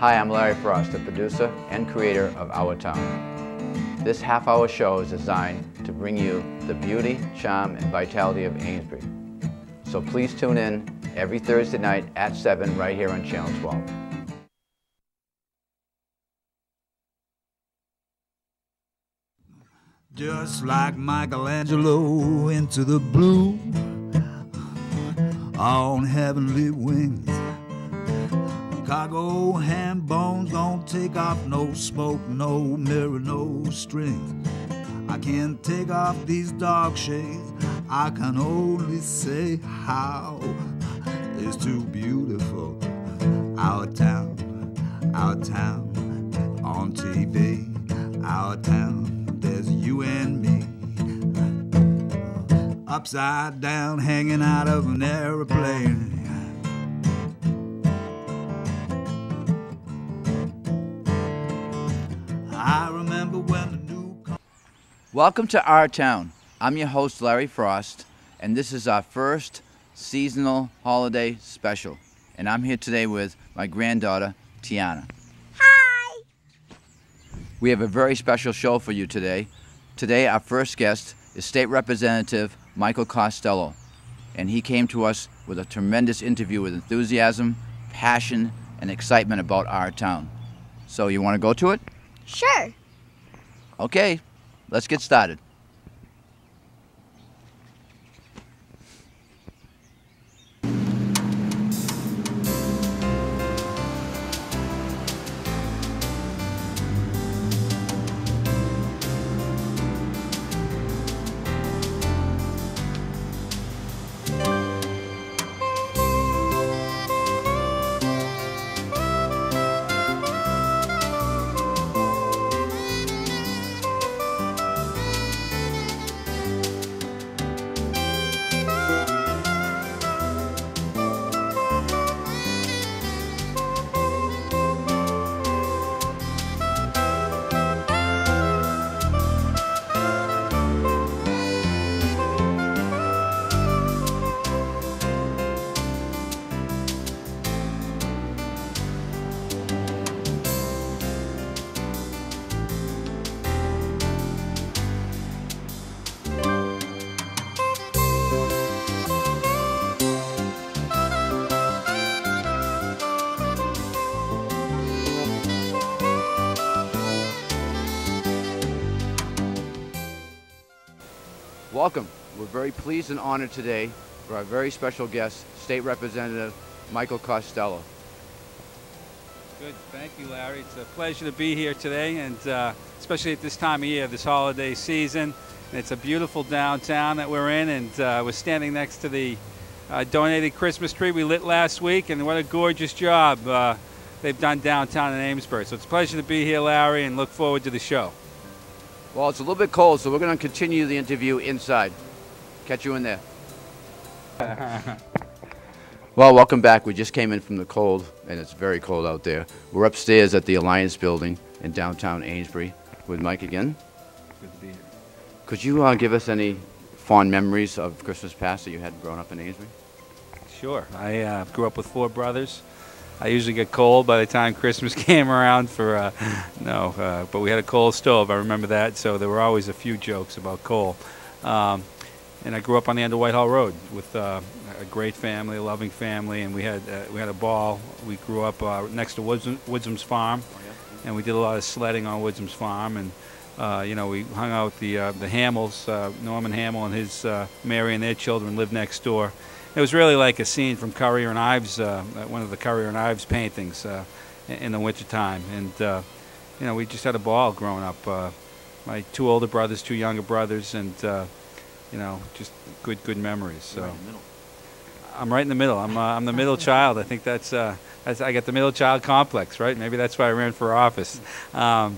Hi, I'm Larry Frost, the producer and creator of Our Town. This half-hour show is designed to bring you the beauty, charm, and vitality of Amesbury. So please tune in every Thursday night at 7 right here on Channel 12. Just like Michelangelo into the blue on heavenly wings. Cargo ham bones don't take off, no smoke, no mirror, no strings. I can't take off these dark shades. I can only say how it's too beautiful. Our town on TV. Our town, there's you and me. Upside down, hanging out of an airplane. I remember when the new... Welcome to Our Town. I'm your host, Larry Frost, and this is our first seasonal holiday special. And I'm here today with my granddaughter, Tiana. Hi! We have a very special show for you today. Today, our first guest is State Representative Michael Costello, and he came to us with a tremendous interview with enthusiasm, passion, and excitement about our town. So you want to go to it? Sure. Okay, let's get started. Welcome. We're very pleased and honored today for our very special guest, State Representative Michael Costello. Good. Thank you, Larry. It's a pleasure to be here today, and especially at this time of year, this holiday season. And it's a beautiful downtown that we're in, and we're standing next to the donated Christmas tree we lit last week, and what a gorgeous job they've done downtown in Amesbury. So it's a pleasure to be here, Larry, and look forward to the show. Well, it's a little bit cold, so we're going to continue the interview inside. Catch you in there. Well, welcome back. We just came in from the cold, and it's very cold out there. We're upstairs at the Alliance Building in downtown Amesbury with Mike again. Good to be here. Could you give us any fond memories of Christmas past that you had growing up in Amesbury? Sure. I grew up with 4 brothers. I usually get cold by the time Christmas came around but we had a coal stove, I remember that, so there were always a few jokes about coal. And I grew up on the end of Whitehall Road with a great family, a loving family, and we had a ball. We grew up next to Woodsum's Farm, and we did a lot of sledding on Woodsum's Farm, and we hung out with the Hamels. Norman Hamel and his Mary and their children lived next door. It was really like a scene from Currier and Ives, one of the Currier and Ives paintings in the wintertime. And, we just had a ball growing up. My 2 older brothers, 2 younger brothers, and, just good memories. So. Right in the middle. I'm right in the middle. I'm the middle child. I think that's I got the middle child complex, right? Maybe that's why I ran for office. But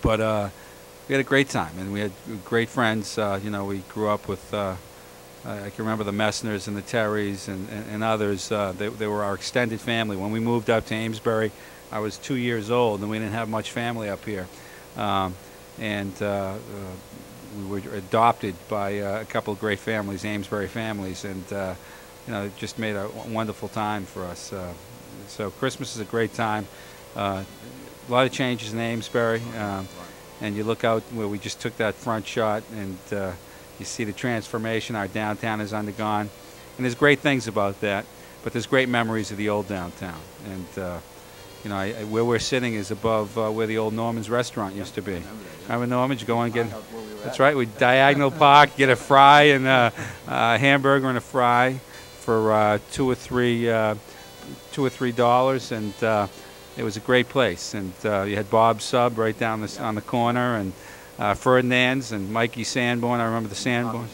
we had a great time, and we had great friends. We grew up with... I can remember the Messners and the Terrys and others. They were our extended family. When we moved up to Amesbury, I was 2 years old, and we didn't have much family up here. We were adopted by a couple of great families, Amesbury families, and it just made a wonderful time for us. So Christmas is a great time. a lot of changes in Amesbury, and you look out where we just took that front shot, and you see the transformation our downtown has undergone. And there's great things about that, but there's great memories of the old downtown. And you know, where we're sitting is above where the old Norman's restaurant used to be. Remember Norman's? You go and get. That's right. We diagonal park, get a fry and a hamburger and a fry for $2 or $3, and it was a great place. And you had Bob's Sub right down on the corner, and Ferdinand's and Mikey Sanborn. I remember the Sanborn.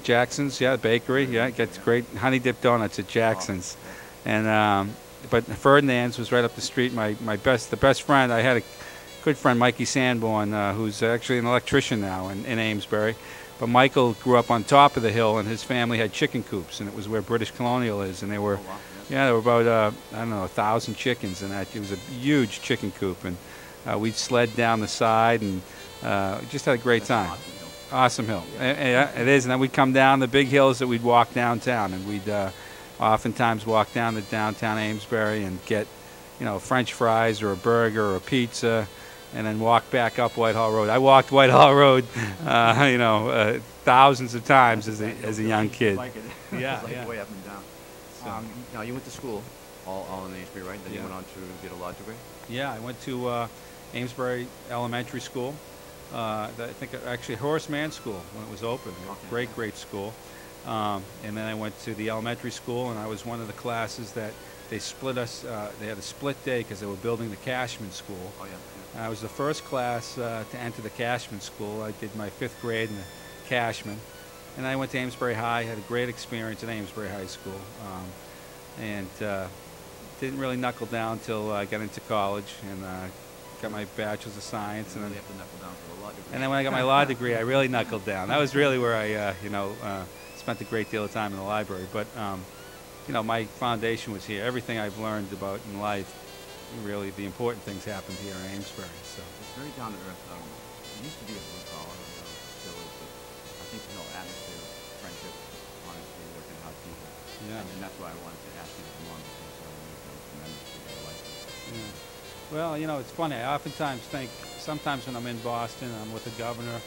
Jackson's, yeah, bakery, yeah, gets great honey dip donuts at Jackson's, and but Ferdinand's was right up the street. The best friend I had, a good friend, Mikey Sanborn, who's actually an electrician now in Amesbury. But Michael grew up on top of the hill, and his family had chicken coops, and it was where British Colonial is, and they were, yeah, there were about I don't know, 1,000 chickens in that. It was a huge chicken coop, and we'd sled down the side, and just had a great time. Awesome hill. It is, and then we'd come down the big hills that we'd walk downtown, and we'd oftentimes walk down to downtown Amesbury and get, you know, French fries or a burger or a pizza, and then walk back up Whitehall Road. I walked Whitehall Road, you know, thousands of times as a young kid. Like it. Yeah, It's like yeah. way up and down. Now you went to school, all in Amesbury, right? Then you went on to get a law degree. Yeah, I went to Amesbury Elementary School. I think actually Horace Mann School when it was open. Okay. Great school. And then I went to the elementary school, and I was one of the classes that they split us. They had a split day because they were building the Cashman School. Oh yeah. And I was the first class to enter the Cashman School. I did my 5th grade in the Cashman. And I went to Amesbury High, had a great experience at Amesbury High School. And didn't really knuckle down until I got into college and got my Bachelor's of Science. And And then then, you have to knuckle down for the law degree. and then when I got my law degree, I really knuckled down. That was really where I, you know, spent a great deal of time in the library. But, you know, my foundation was here. Everything I've learned about in life, really the important things happened here in Amesbury. So. It's very down to earth. It used to be a blue collar, still is, but I think the whole atmosphere of friendship, honesty, working hard people. Yeah. And that's why I wanted to ask you to come on, because you've done tremendously for your life. Yeah. Well, you know, it's funny. I oftentimes think, sometimes when I'm in Boston, I'm with the governor,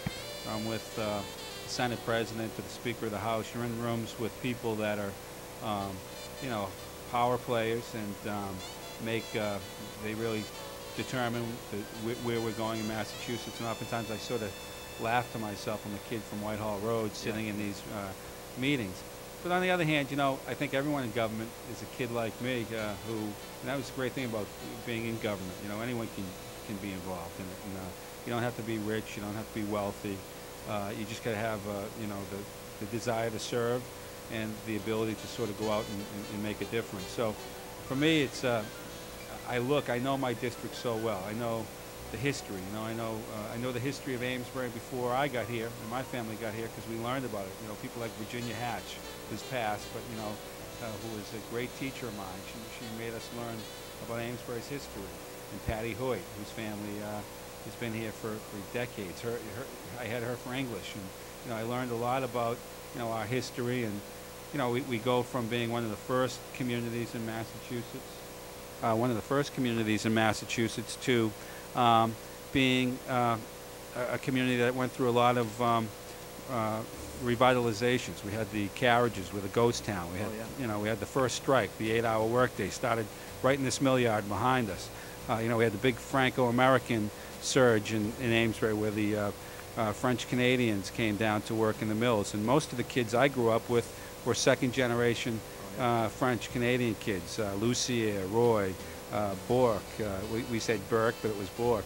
I'm with the Senate President, or the Speaker of the House, you're in rooms with people that are, you know, power players, and they really determine where we're going in Massachusetts. And oftentimes I sort of laugh to myself. I'm a kid from Whitehall Road sitting in these meetings. But on the other hand, you know, I think everyone in government is a kid like me and that was the great thing about being in government. You know, anyone can be involved in it. And, you don't have to be rich. You don't have to be wealthy. You just got to have, you know, the desire to serve and the ability to sort of go out and make a difference. So for me, it's, I know my district so well. I know the history, you know, I know the history of Amesbury before I got here and my family got here, because we learned about it. You know, people like Virginia Hatch, who's passed, but, you know, who was a great teacher of mine. She made us learn about Amesbury's history. And Patty Hoyt, whose family has been here for decades. I had her for English, and, you know, I learned a lot about, you know, our history. And, you know, we go from being one of the first communities in Massachusetts, to being a community that went through a lot of revitalizations. We had the carriages with a ghost town. We had, you know, we had the first strike, the 8-hour workday started right in this mill yard behind us. You know, we had the big Franco-American surge in Amesbury, where the French Canadians came down to work in the mills. And most of the kids I grew up with were second-generation French Canadian kids. Lucier, Roy, Bourque. We said Burke, but it was Bourque.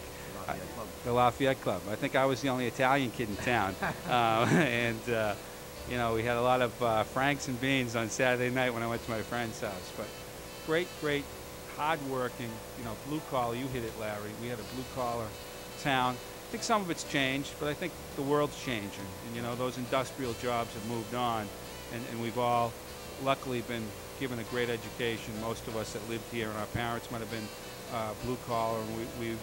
The Lafayette Club. I think I was the only Italian kid in town. And, you know, we had a lot of Franks and beans on Saturday night when I went to my friend's house. But great, hard-working, you know, blue-collar. You hit it, Larry. We had a blue-collar town. I think some of it's changed, but I think the world's changing. And, you know, those industrial jobs have moved on. And we've all, luckily, been given a great education. Most of us that lived here, and our parents might have been blue-collar, and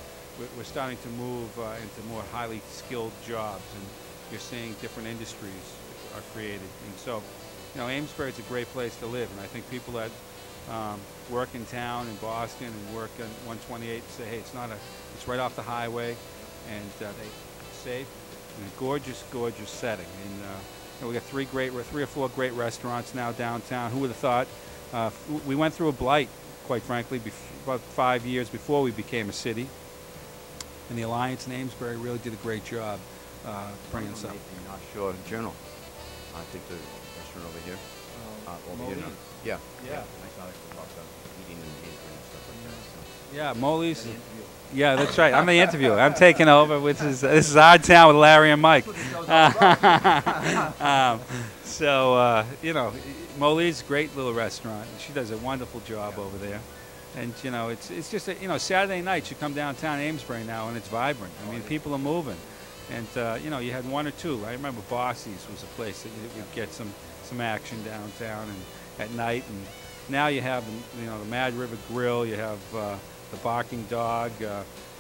we're starting to move into more highly skilled jobs, and you're seeing different industries are created. And so, you know, Amesbury is a great place to live, and I think people that work in town in Boston and work on 128. Say, hey, it's right off the highway, and they safe in a gorgeous, gorgeous setting. And we got three or four great restaurants now downtown. Who would have thought? We went through a blight, quite frankly, about 5 years before we became a city. And the Alliance in Amesbury really did a great job bringing us up. The North Shore Journal. I think the restaurant over here. Over here now. Molly's. Yeah. Yeah. Nice article about eating in Amesbury and stuff like that. So. Yeah, Molly's. Yeah, that's right. I'm the interviewer. I'm taking over. This is Our Town with Larry and Mike. You know, Molly's, great little restaurant. She does a wonderful job over there. And you know, it's just you know, Saturday nights you come downtown Amesbury now and it's vibrant. I mean, people are moving, and you know, you had one or two. I remember Bossy's was a place that you would get some action downtown and at night. And now you have the Mad River Grill. You have the Barking Dog. You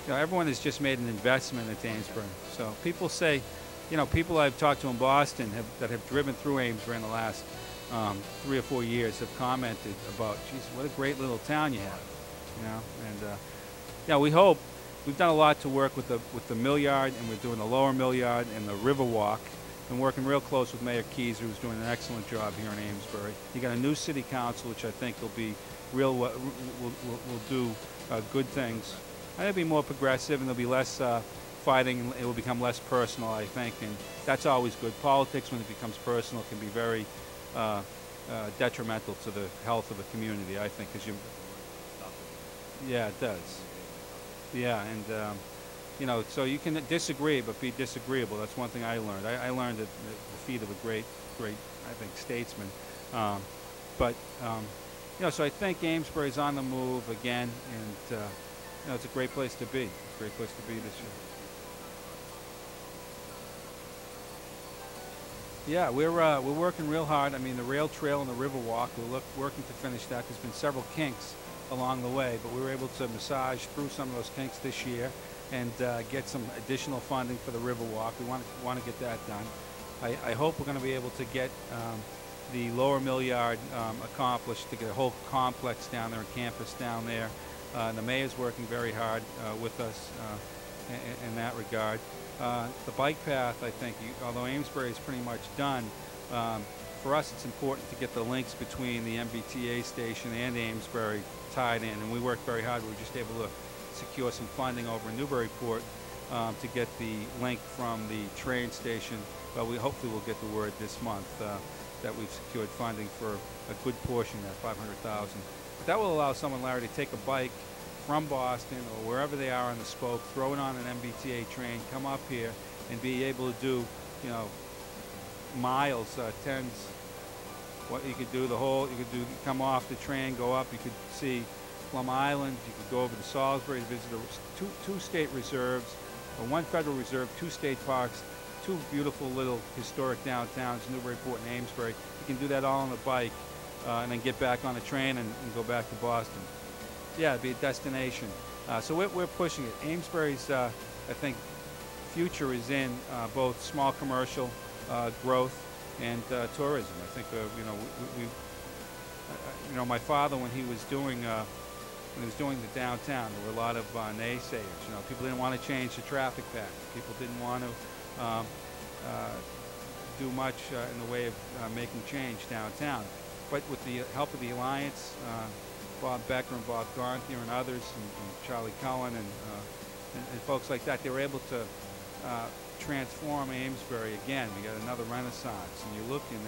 know, everyone has just made an investment at Amesbury. So people say, you know, people I've talked to in Boston that have driven through Amesbury in the last 3 or 4 years have commented about, geez, what a great little town you have, you know. And yeah, we hope. We've done a lot to work with the Mill Yard, and we're doing the Lower Mill Yard and the River Walk. Been working real close with Mayor Keys, who's doing an excellent job here in Amesbury. You got a new city council, which I think will be will do good things. And it'll be more progressive, and there'll be less fighting, and it will become less personal, I think, and that's always good. Politics, when it becomes personal, can be very detrimental to the health of the community, I think, because yeah, it does. Yeah, and you know, so you can disagree, but be disagreeable. That's one thing I learned. I learned at the feet of a great, I think, statesman. You know, so I think Amesbury's on the move again, and you know, it's a great place to be. It's a great place to be this year. Yeah, we're working real hard. I mean, the rail trail and the river walk, we're working to finish that. There's been several kinks along the way, but we were able to massage through some of those kinks this year and get some additional funding for the river walk. We want to get that done. I hope we're going to be able to get the Lower Mill Yard accomplished, to get a whole complex down there, a campus down there. And the mayor's working very hard with us in that regard. The bike path, I think, although Amesbury is pretty much done, for us it's important to get the links between the MBTA station and Amesbury tied in, and we worked very hard. We were just able to secure some funding over in Newburyport to get the link from the train station. But we hopefully will get the word this month that we've secured funding for a good portion of that, $500,000. But that will allow someone, Larry, to take a bike from Boston or wherever they are on the spoke, throw it on an MBTA train, come up here, and be able to do, you know, miles, tens. What you could do, come off the train, go up. You could see Plum Island. You could go over to Salisbury, visit two state reserves, one federal reserve, 2 state parks, 2 beautiful little historic downtowns, Newburyport and Amesbury. You can do that all on a bike, and then get back on the train and go back to Boston. Yeah, it'd be a destination. So we're pushing it. Amesbury's, I think, future is in both small commercial growth and tourism. I think, you know, my father, when he was doing the downtown, there were a lot of naysayers. You know, people didn't want to change the traffic pattern. People didn't want to do much in the way of making change downtown. But with the help of the Alliance, Bob Becker and Bob Gonthier and others, and Charlie Cohen and folks like that, they were able to transform Amesbury again. We got another renaissance, and you look and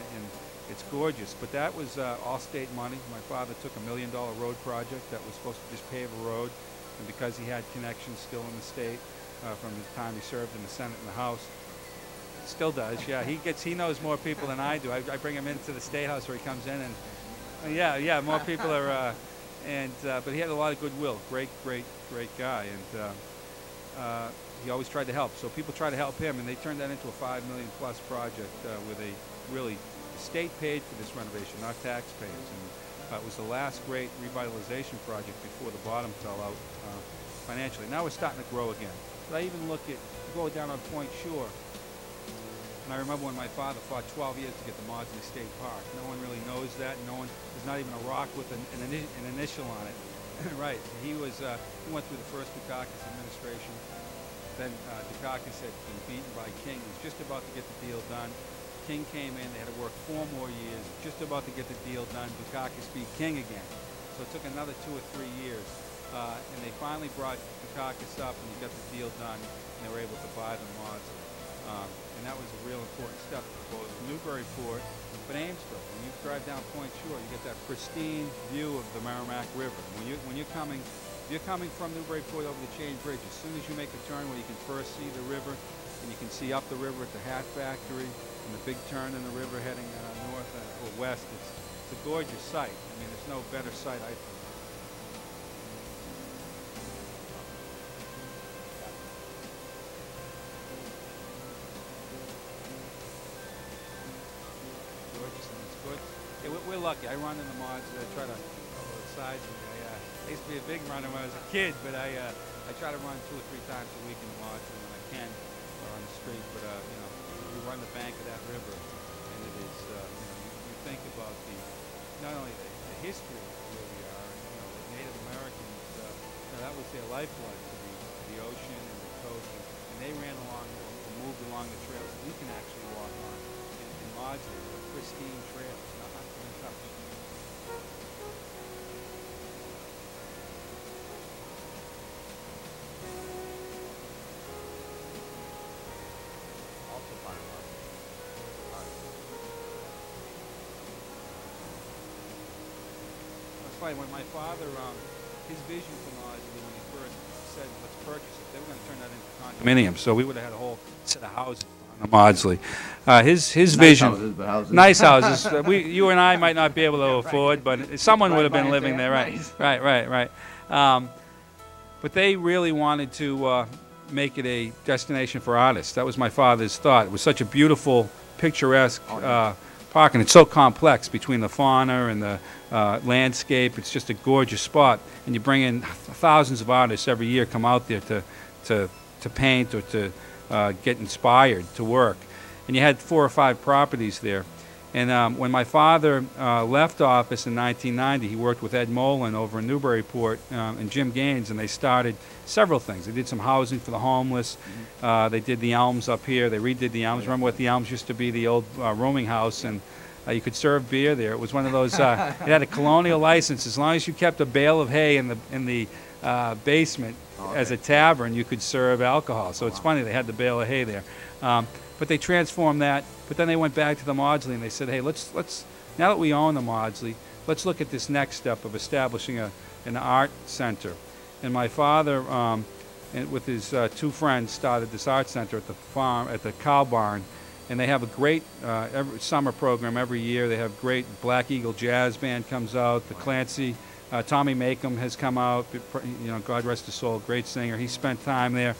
it's gorgeous. But that was all state money. My father took $1 million road project that was supposed to just pave a road, and because he had connections still in the state from the time he served in the Senate and the House, still does. Yeah, he knows more people than I do. I bring him into the State House where he comes in, and yeah, more people are. But he had a lot of goodwill. Great guy, and he always tried to help. So people tried to help him, and they turned that into a $5 million+ project with the state paid for this renovation, not taxpayers. And it was the last great revitalization project before the bottom fell out financially. Now we're starting to grow again. But I even look at, go down on Point Shore. And I remember when my father fought 12 years to get the Maudsley State Park. No one really knows that. No one, there's not even a rock with an initial on it. Right. He went through the first Dukakis administration. Then Dukakis had been beaten by King. He was just about to get the deal done. King came in. They had to work 4 more years, just about to get the deal done. Dukakis beat King again. So it took another 2 or 3 years. And they finally brought Dukakis up, and he got the deal done, and they were able to buy the Maudsley. And that was a real important step for both Newburyport but Amesbury. When you drive down Point Shore, you get that pristine view of the Merrimack River. If you're coming from Newburyport over the Chain Bridge, as soon as you make the turn where you can first see the river, and you can see up the river at the Hat Factory, and the big turn in the river heading north or west, it's a gorgeous sight. I mean, there's no better sight, I think. We're lucky. I run in the Maudsley. I try to cover the sides of me. I used to be a big runner when I was a kid, but I try to run 2 or 3 times a week in the Maudsley when I can, or on the street. But you run the bank of that river, and it is you think about not only the history of where we are. The Native Americans. That was their lifeblood to the ocean and the coast, and they ran along and moved along the trails that we can actually walk on in Maudsley. Pristine trails, not untouched. Also part of our That's funny. When my father, his vision for Maudsley, when he first said, let's purchase it, they were going to turn that into condominiums. So we would have had a whole set of houses on the Maudsley. His Nice vision, houses, but houses. nice houses. You and I might not be able to afford, but someone would have been living there, right? Right. But they really wanted to make it a destination for artists. That was my father's thought. It was such a beautiful, picturesque park, and it's so complex between the fauna and the landscape. It's just a gorgeous spot, and you bring in thousands of artists every year come out there to paint or to get inspired to work. And you had 4 or 5 properties there. And when my father left office in 1990, he worked with Ed Molin over in Newburyport and Jim Gaines, and they started several things. They did some housing for the homeless. They did the Elms up here. They redid the Elms. Remember what the Elms used to be, the old rooming house, and you could serve beer there. It was one of those, it had a colonial license. As long as you kept a bale of hay in the basement as a tavern, you could serve alcohol. So it's funny, they had the bale of hay there. But they transformed that. But then they went back to the Maudsley and they said, hey, let's now that we own the Maudsley, let's look at this next step of establishing an art center. And my father, with his 2 friends, started this art center at the farm, at the cow barn. And they have a great summer program every year. They have great Black Eagle Jazz Band comes out. The Clancy, Tommy Makem has come out. God rest his soul, great singer. He spent time there.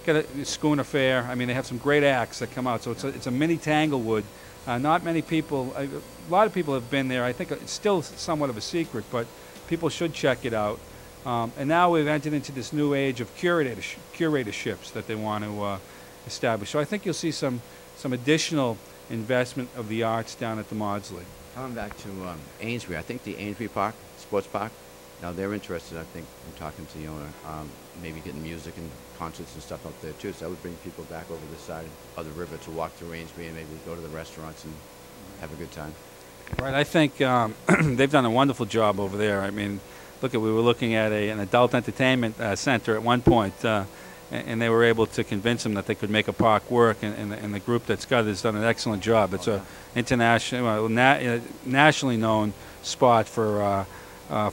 Got a Schooner Fair. I mean, they have some great acts that come out. So it's a mini Tanglewood. Not many people, a lot of people have been there. I think it's still somewhat of a secret, but people should check it out. And now we've entered into this new age of curatorships that they want to establish. So I think you'll see some additional investment of the arts down at the Maudsley. Coming back to Amesbury, I think the Amesbury Park, Sports Park, now they're interested, I think, in talking to the owner, maybe getting music and concerts and stuff up there too. So that would bring people back over this side of the river to walk through Amesbury and maybe go to the restaurants and have a good time. Right, I think they've done a wonderful job over there. I mean, we were looking at an adult entertainment center at one point, and they were able to convince them that they could make a park work, and the group that's got it has done an excellent job. It's a international, nationally known spot for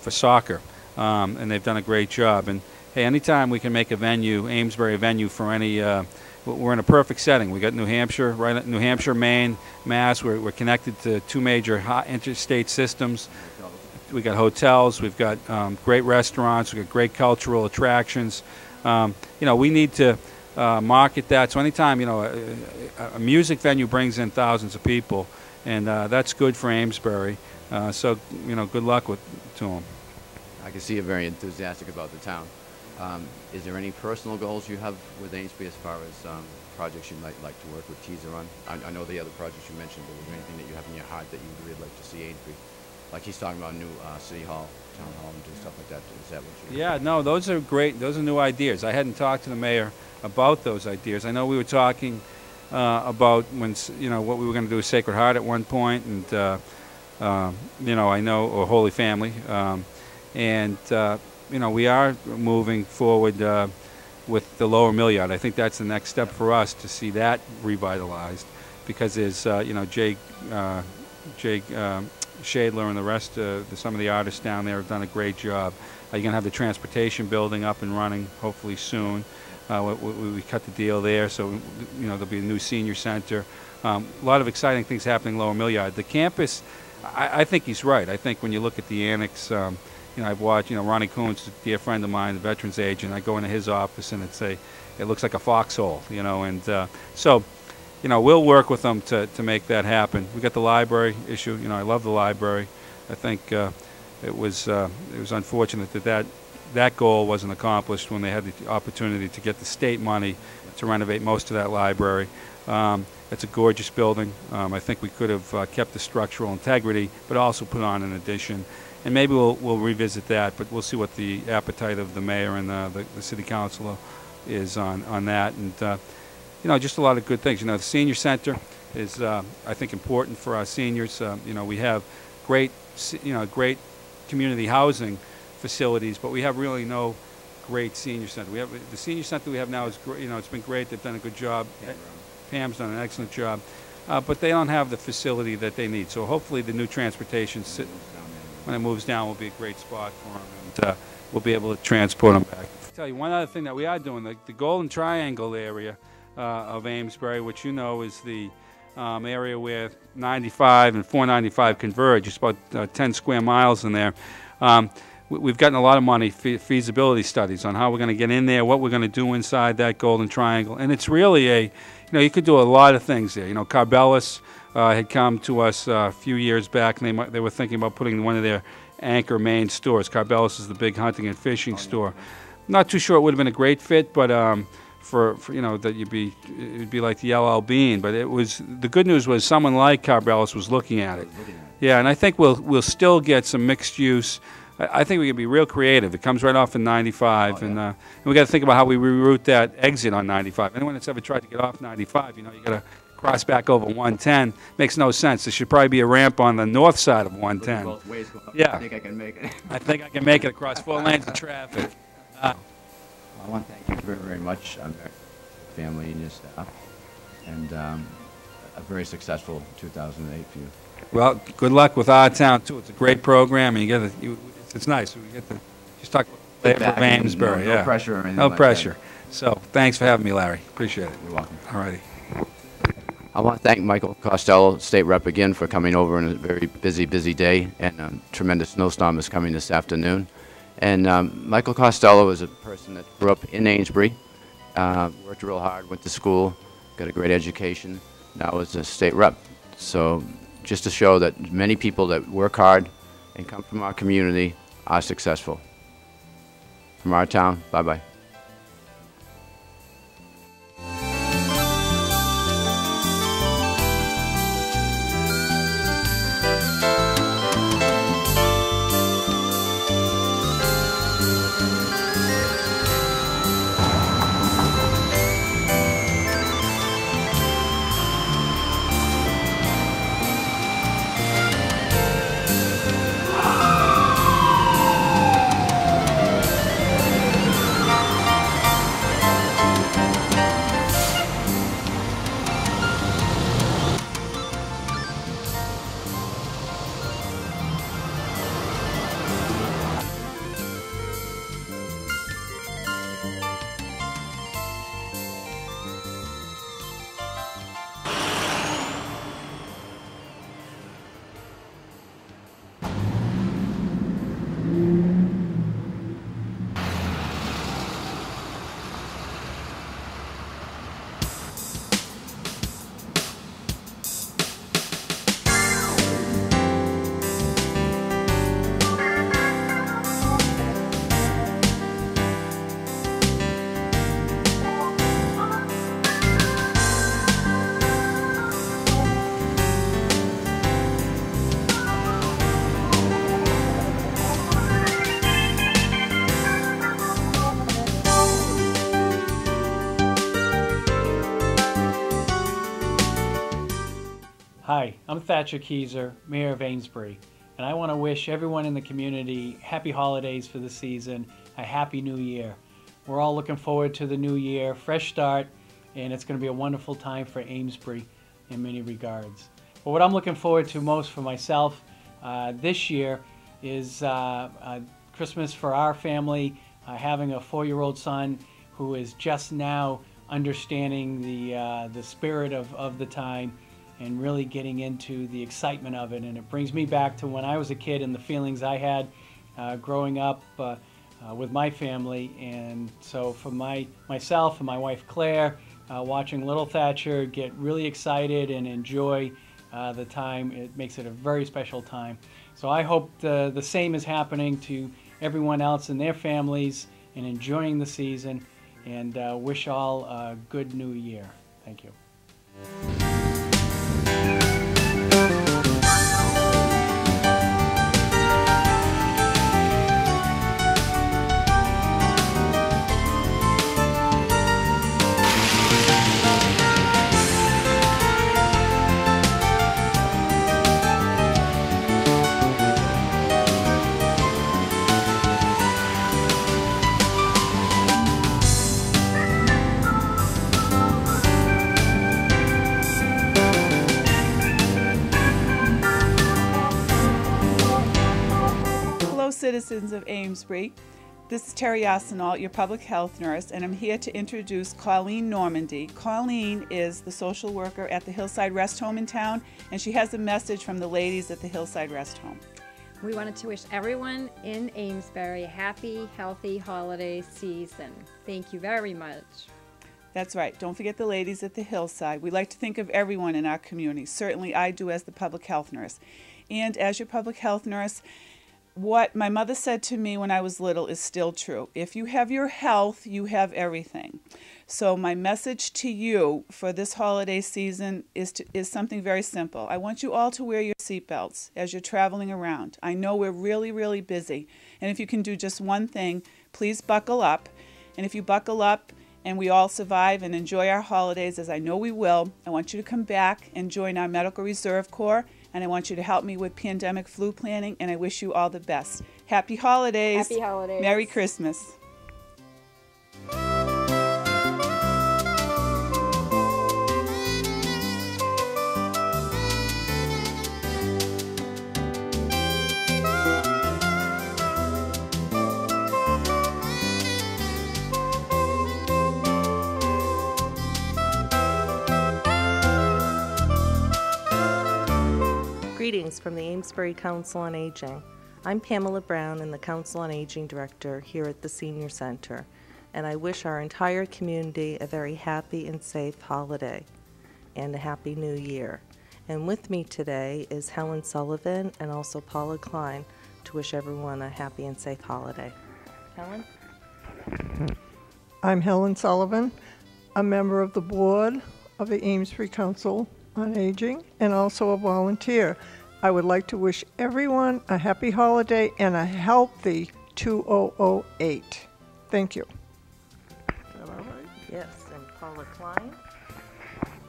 soccer, and they've done a great job. And hey, anytime we can make a venue, Amesbury a venue for any, we're in a perfect setting. We got New Hampshire, right at New Hampshire, Maine, Mass. We're connected to 2 major interstate systems. We got hotels. We've got great restaurants. We got great cultural attractions. We need to market that. So anytime a music venue brings in thousands of people, and that's good for Amesbury. So good luck to them. I can see you're very enthusiastic about the town. Is there any personal goals you have with Amesbury as far as projects you might like to work with Teaser on? I know the other projects you mentioned, but is there anything that you have in your heart that you would really like to see Amesbury? Like he's talking about a new city hall, town hall, and do stuff like that. Is that what you? Yeah, no, those are great. Those are new ideas. I hadn't talked to the mayor about those ideas. I know we were talking about when what we were going to do with Sacred Heart at one point, and I know, or Holy Family, and we are moving forward with the Lower Mill Yard. I think that's the next step for us to see that revitalized, because there's Jake Shadler and the rest, some of the artists down there have done a great job. You're going to have the transportation building up and running hopefully soon. We cut the deal there, so there'll be a new senior center. A lot of exciting things happening in Lower Mill Yard. The campus, I think he's right. I think when you look at the annex, I've watched, Ronnie Coons, a dear friend of mine, the veterans agent. I go into his office and it looks like a foxhole, so. We'll work with them to make that happen. We got the library issue. I love the library. I think it was unfortunate that goal wasn't accomplished when they had the opportunity to get the state money to renovate most of that library. It's a gorgeous building. I think we could have kept the structural integrity, but also put on an addition. And maybe we'll revisit that, but we'll see what the appetite of the mayor and the city councilor is on that. And just a lot of good things. The senior center is, I think, important for our seniors. We have great community housing facilities, but we have really no great senior center. The senior center we have now is great. It's been great. They've done a good job. Pam's done an excellent job, but they don't have the facility that they need. So hopefully the new transportation, when it moves down, will be a great spot for them, and we'll be able to transport them back. I'll tell you one other thing that we are doing, the Golden Triangle area of Amesbury, which is the area where 95 and 495 converge. It's about 10 square miles in there. We've gotten a lot of money, feasibility studies on how we're going to get in there, what we're going to do inside that Golden Triangle. And it's really you could do a lot of things there. Carbelis had come to us a few years back, and they were thinking about putting one of their anchor main stores. Carbelis is the big hunting and fishing store. Not too sure it would have been a great fit, but for that it'd be like the Yellow Bean, but the good news was someone like Carbelis was looking at it. Yeah, and I think we'll still get some mixed use. I think we can be real creative. It comes right off in 95, and we got to think about how we reroute that exit on 95. Anyone that's ever tried to get off 95, you got to cross back over 110. Makes no sense. There should probably be a ramp on the north side of 110. Both ways going up. Yeah, I think I can make it. I think I can make it across 4 lanes of traffic. I want to thank you very, very much, family and your staff, and a very successful 2008 for you. Well, good luck with our town too. It's a great program, and it's nice. We get to just talk about the flavor of Amesbury. No pressure or anything. No like pressure. That. So thanks for having me, Larry. Appreciate it. You're welcome. All righty. I want to thank Michael Costello, State Rep, again for coming over on a very busy day, and a tremendous snowstorm is coming this afternoon. And Michael Costello is a person that grew up in Amesbury, worked real hard, went to school, got a great education, now is a state rep. So just to show that many people that work hard and come from our community are successful. From our town, bye-bye. Hi, I'm Thatcher Keyser, Mayor of Amesbury, and I want to wish everyone in the community happy holidays for the season, a happy new year. We're all looking forward to the new year, fresh start, and it's going to be a wonderful time for Amesbury in many regards. But what I'm looking forward to most for myself this year is Christmas for our family, having a 4-year-old son who is just now understanding the spirit of the time and really getting into the excitement of it. And it brings me back to when I was a kid and the feelings I had growing up with my family. And so for myself and my wife Claire, watching little Thatcher get really excited and enjoy the time, it makes it a very special time. So I hope the same is happening to everyone else and their families and enjoying the season, and wish all a good new year. Thank you. Citizens of Amesbury. This is Terry Asenault, your public health nurse, and I'm here to introduce Colleen Normandy. Colleen is the social worker at the Hillside Rest Home in town, and she has a message from the ladies at the Hillside Rest Home. We wanted to wish everyone in Amesbury a happy, healthy holiday season. Thank you very much. That's right. Don't forget the ladies at the Hillside. We like to think of everyone in our community. Certainly I do as the public health nurse. And as your public health nurse, what my mother said to me when I was little is still true. If you have your health, you have everything. So my message to you for this holiday season is something very simple. I want you all to wear your seatbelts as you're traveling around. I know we're really, really busy. And if you can do just one thing, please buckle up. And if you buckle up and we all survive and enjoy our holidays, as I know we will, I want you to come back and join our Medical Reserve Corps. And I want you to help me with pandemic flu planning, and I wish you all the best. Happy holidays. Happy holidays. Merry Christmas. Greetings from the Amesbury Council on Aging. I'm Pamela Brown and the Council on Aging Director here at the Senior Center, and I wish our entire community a very happy and safe holiday and a happy new year. And with me today is Helen Sullivan and also Paula Klein to wish everyone a happy and safe holiday. Helen? I'm Helen Sullivan, a member of the board of the Amesbury Council on Aging and also a volunteer. I would like to wish everyone a happy holiday and a healthy 2008. Thank you. Is that all right? Yes, and Paula Klein.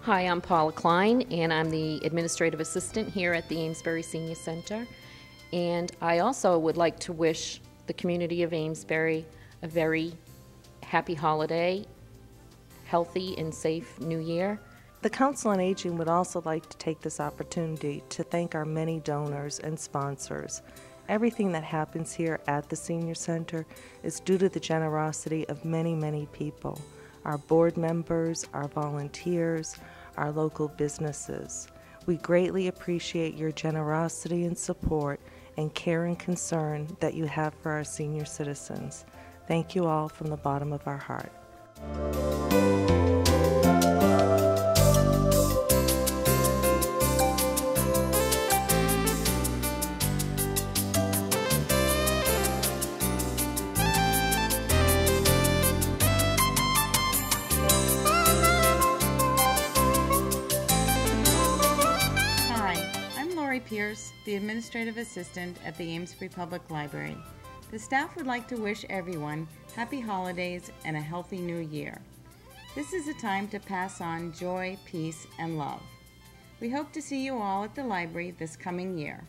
Hi, I'm Paula Klein, and I'm the Administrative Assistant here at the Amesbury Senior Center. And I also would like to wish the community of Amesbury a very happy holiday, healthy and safe new year. The Council on Aging would also like to take this opportunity to thank our many donors and sponsors. Everything that happens here at the Senior Center is due to the generosity of many, many people. Our board members, our volunteers, our local businesses. We greatly appreciate your generosity and support and care and concern that you have for our senior citizens. Thank you all from the bottom of our heart. Pierce, the Administrative Assistant at the Amesbury Public Library. The staff would like to wish everyone happy holidays and a healthy new year. This is a time to pass on joy, peace, and love. We hope to see you all at the library this coming year.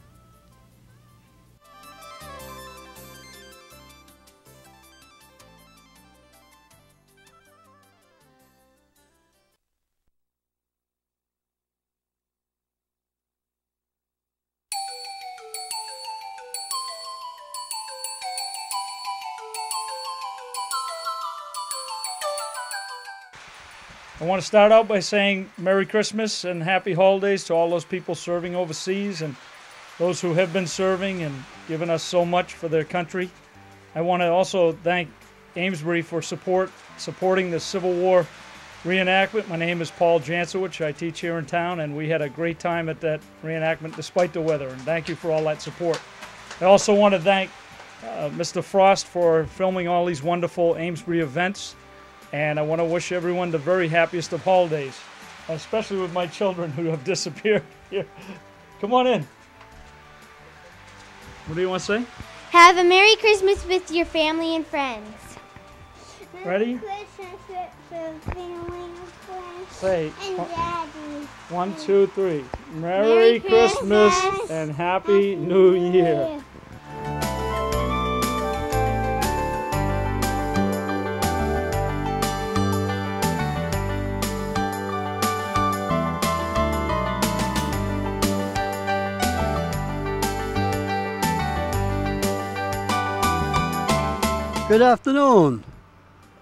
I want to start out by saying Merry Christmas and Happy Holidays to all those people serving overseas and those who have been serving and given us so much for their country. I want to also thank Amesbury for supporting the Civil War reenactment. My name is Paul Jansowicz. I teach here in town, and we had a great time at that reenactment despite the weather, and thank you for all that support. I also want to thank Mr. Frost for filming all these wonderful Amesbury events. And I want to wish everyone the very happiest of holidays, especially with my children who have disappeared here. Come on in. What do you want to say? Have a Merry Christmas with your family and friends. Ready? Merry Christmas with your family and friends. Say, and Daddy. 1, 2, 3. Merry Christmas and Happy New Year. Good afternoon.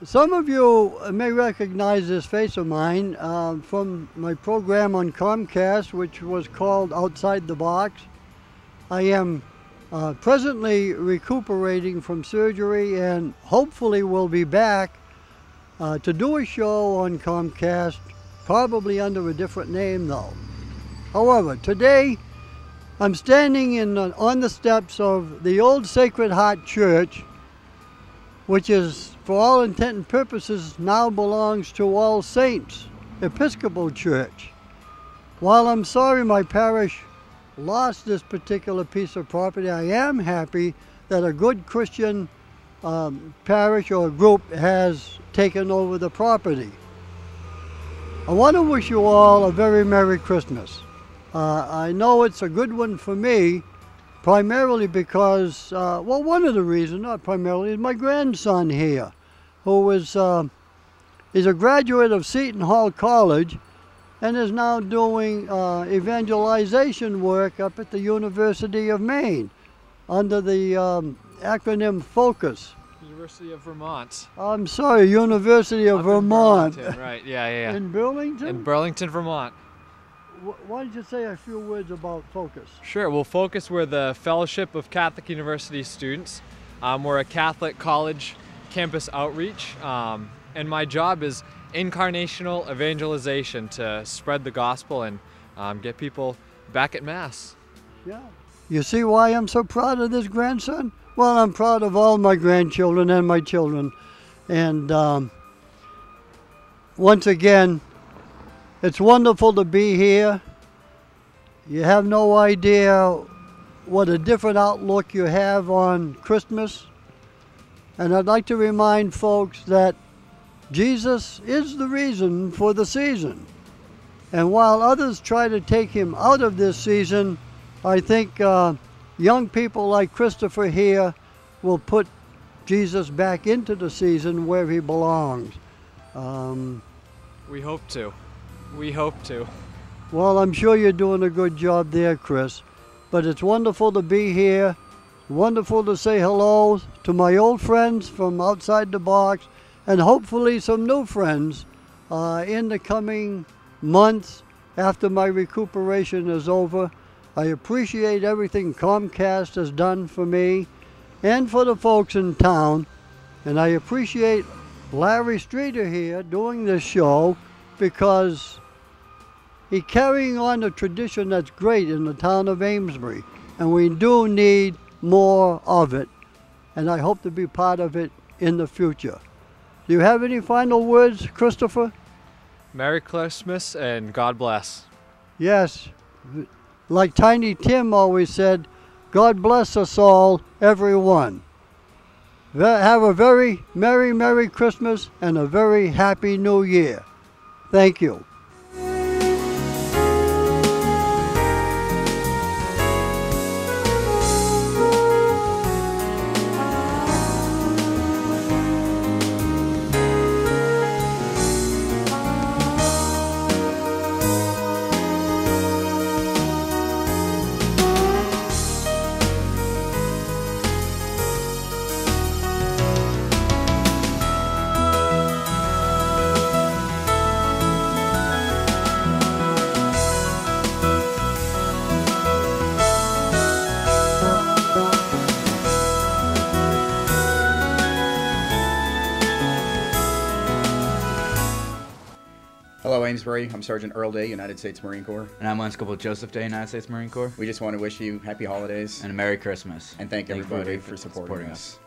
Some of you may recognize this face of mine from my program on Comcast, which was called Outside the Box. I am presently recuperating from surgery and hopefully will be back to do a show on Comcast, probably under a different name though. However, today I'm standing on the steps of the old Sacred Heart Church, which is, for all intent and purposes, now belongs to All Saints Episcopal Church. While I'm sorry my parish lost this particular piece of property, I am happy that a good Christian parish or group has taken over the property. I want to wish you all a very Merry Christmas. I know it's a good one for me, primarily because, well, one of the reasons, not primarily, is my grandson here, who is a graduate of Seton Hall College and is now doing evangelization work up at the University of Maine under the acronym FOCUS. University of Vermont. I'm sorry, University of Vermont. Right, yeah. In Burlington? In Burlington, Vermont. Why don't you say a few words about FOCUS? Sure. Well, FOCUS, we're the Fellowship of Catholic University Students. We're a Catholic college campus outreach, and my job is incarnational evangelization to spread the gospel and get people back at Mass. Yeah. You see why I'm so proud of this grandson? Well, I'm proud of all my grandchildren and my children. And once again, it's wonderful to be here. You have no idea what a different outlook you have on Christmas. And I'd like to remind folks that Jesus is the reason for the season. And while others try to take him out of this season, I think young people like Christopher here will put Jesus back into the season where he belongs. We hope to. We hope to. Well, I'm sure you're doing a good job there, Chris. But it's wonderful to be here. Wonderful to say hello to my old friends from outside the box, and hopefully some new friends in the coming months after my recuperation is over. I appreciate everything Comcast has done for me and for the folks in town. And I appreciate Larry Streeter here doing this show, because he's carrying on a tradition that's great in the town of Amesbury, and we do need more of it, and I hope to be part of it in the future. Do you have any final words, Christopher? Merry Christmas and God bless. Yes, like Tiny Tim always said, God bless us all, everyone. Have a very Merry, Merry Christmas and a very Happy New Year. Thank you. Amesbury. I'm Sergeant Earl Day, United States Marine Corps. And I'm Lance Corporal Joseph Day, United States Marine Corps. We just want to wish you happy holidays. And a Merry Christmas. And thank everybody for supporting us.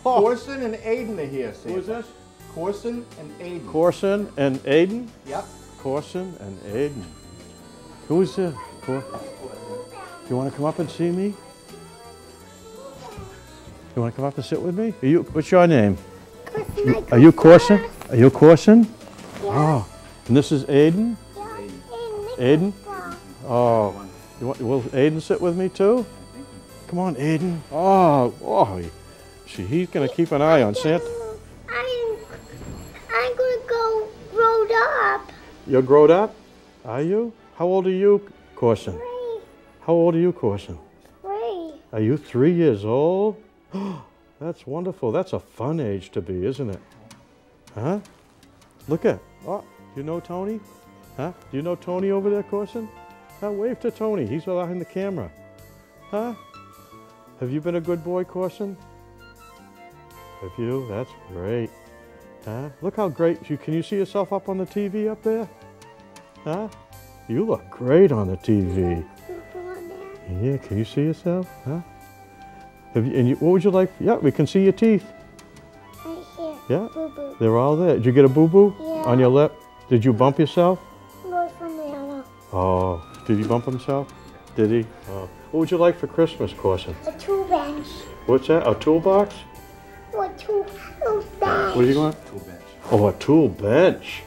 Corson and Aiden are here, Sam. Who's this? Corson and Aiden. Corson and Aiden? Yep. Corson and Aiden. Who's this? You want to come up and see me? You want to come up and sit with me? What's your name? Are you Corson? Are you Corson? Yeah. Oh, and this is Aiden? Yeah. Aiden? Oh, will Aiden sit with me too? Come on, Aiden. Oh, he's going to keep an eye on Santa. I'm going to go grown up. You're grown up? Are you? How old are you, Corson? 3. How old are you, Corson? 3. Are you 3 years old? That's wonderful. That's a fun age to be, isn't it? Huh? Look at, you know Tony? Huh? Do you know Tony over there, Corson? Wave to Tony. He's behind the camera. Huh? Have you been a good boy, Corson? Have you? That's great. Huh? Look how great. Can you see yourself up on the TV up there? Huh? You look great on the TV. Yeah, can you see yourself? Huh? What would you like? Yeah, we can see your teeth. Right here. Yeah? Boo-boo. They're all there. Did you get a boo-boo? Yeah. On your lip? Did you bump yourself? No, from the other. Oh, did he bump himself? Did he? Oh. What would you like for Christmas, Corson? A tool bench. What's that? A toolbox? Or a tool bench. What do you want? Tool bench. Oh, a tool bench.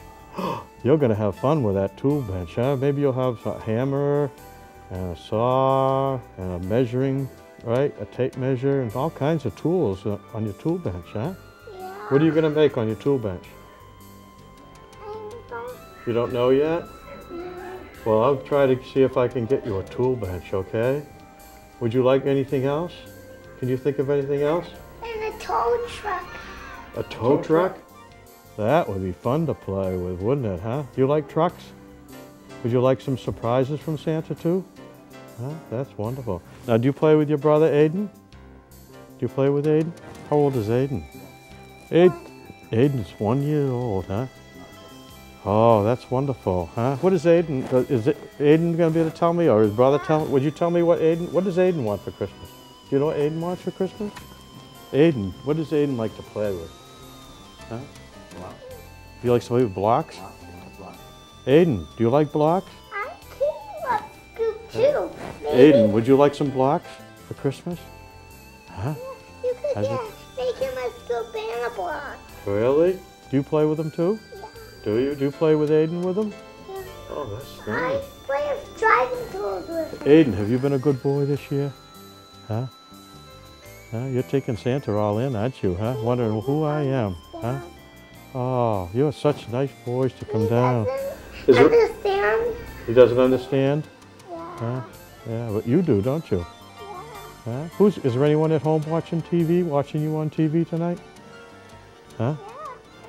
You're going to have fun with that tool bench, huh? Maybe you'll have a hammer and a saw and a measuring, right? A tape measure and all kinds of tools on your tool bench, huh? Yeah. What are you going to make on your tool bench? You don't know yet? Well, I'll try to see if I can get you a tool bench, okay? Would you like anything else? Can you think of anything else? And a tow truck. A tow truck? That would be fun to play with, wouldn't it, huh? Do you like trucks? Would you like some surprises from Santa too? Huh? That's wonderful. Now, do you play with your brother Aiden? Do you play with Aiden? How old is Aiden? Aiden's 1 year old, huh? Oh, that's wonderful, huh? What is Aiden? Is Aiden going to be able to tell me, or his brother tell? Would you tell me what does Aiden want for Christmas? Do you know what Aiden wants for Christmas? Aiden, what does Aiden like to play with? Huh? Blocks. You like to play with blocks? Blocks. Aiden, do you like blocks? I think love scoop too. Aiden, would you like some blocks for Christmas? Huh? You could make him a scoop and a block. Really? Do you play with them too? Yeah. Do you? Do you play with Aiden with them? Yeah. Oh, that's I nice. play with driving tools with him. Aiden, have you been a good boy this year? Huh? You're taking Santa all in, aren't you, huh? Wondering who I am, huh? Oh, you're such nice boys to come down. Understand? He doesn't understand? Yeah. Huh? Yeah, but you do, don't you? Yeah. Huh? Is there anyone at home watching you on TV tonight? Huh? Yeah.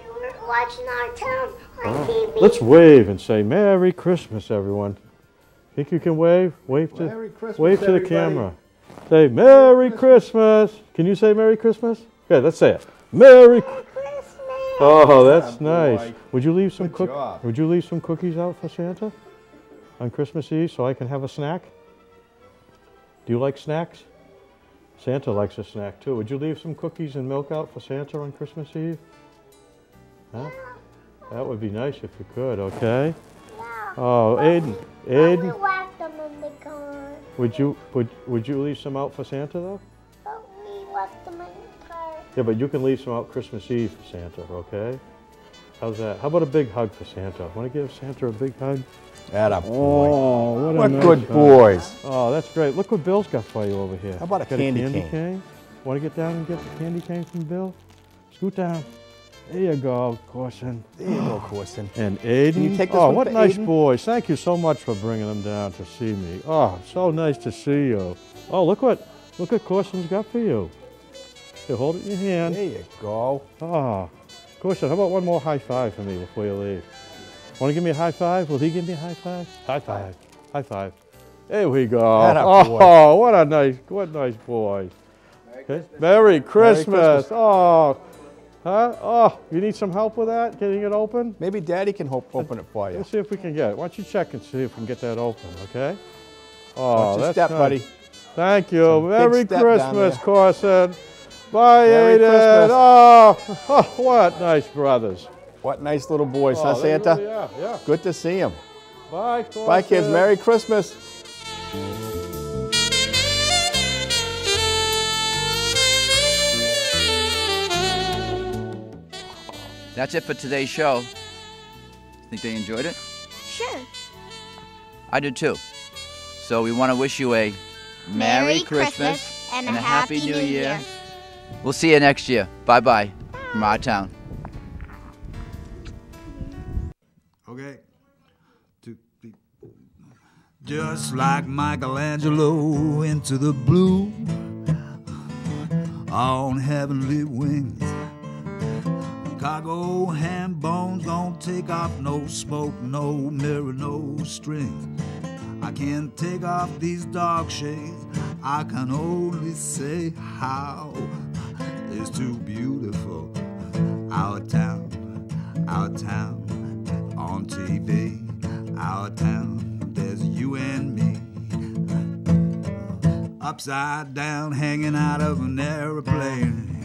We're watching our town on TV. Let's wave and say Merry Christmas, everyone. Think you can wave? Wave to the camera. Say Merry Christmas. Can you say Merry Christmas? Okay, let's say it. Merry Christmas. Oh, that's nice. Would you leave some cookies out for Santa on Christmas Eve so I can have a snack? Do you like snacks? Santa likes a snack too. Would you leave some cookies and milk out for Santa on Christmas Eve? Huh? That would be nice if you could, okay? Oh, Aiden. We left them in the car. Would you leave some out for Santa though? But we left them in the car. Yeah, but you can leave some out Christmas Eve for Santa, okay? How's that? How about a big hug for Santa? Want to give Santa a big hug? Atta boy. Oh, what nice good hug. boys. Oh, that's great. Look what Bill's got for you over here. How about a got candy cane? cane? Want to get down and get the candy cane from Bill? Scoot down. There you go, Corson. There you go, Corson. And Aiden. Can you take this oh, one what for nice Aiden? boys. Thank you so much for bringing them down to see me. Oh, so nice to see you. Oh, look what Corson's got for you. Here, hold it in your hand. There you go. Oh, Corson, how about one more high five for me before you leave? Want to give me a high five? Will he give me a high five? High five. High five. There we go. Oh, what a nice boy. Merry Christmas. Oh, huh? Oh, you need some help with that? Getting it open? Maybe Daddy can open it for you. Let's see if we can get it. Why don't you check and see if we can get that open, okay? Oh, Watch your that's step, nice. buddy. Thank you. Some big Merry step down Christmas, there. Corson. Bye, Merry Aiden. Christmas. Oh, what nice brothers. What nice little boys, Oh, huh, they Santa? really are, yeah. Good to see him. Bye, Corson. Bye, kids. Merry Christmas. That's it for today's show. Think they enjoyed it? Sure. I did too. So we want to wish you a Merry Christmas and a Happy New Year. We'll see you next year. Bye-bye from our town. Okay. Just like Michelangelo into the blue on heavenly wings. Cargo ham bones don't take off, no smoke, no mirror, no strings. I can't take off these dark shades. I can only say how it's too beautiful. Our town on TV. Our town, there's you and me. Upside down, hanging out of an airplane.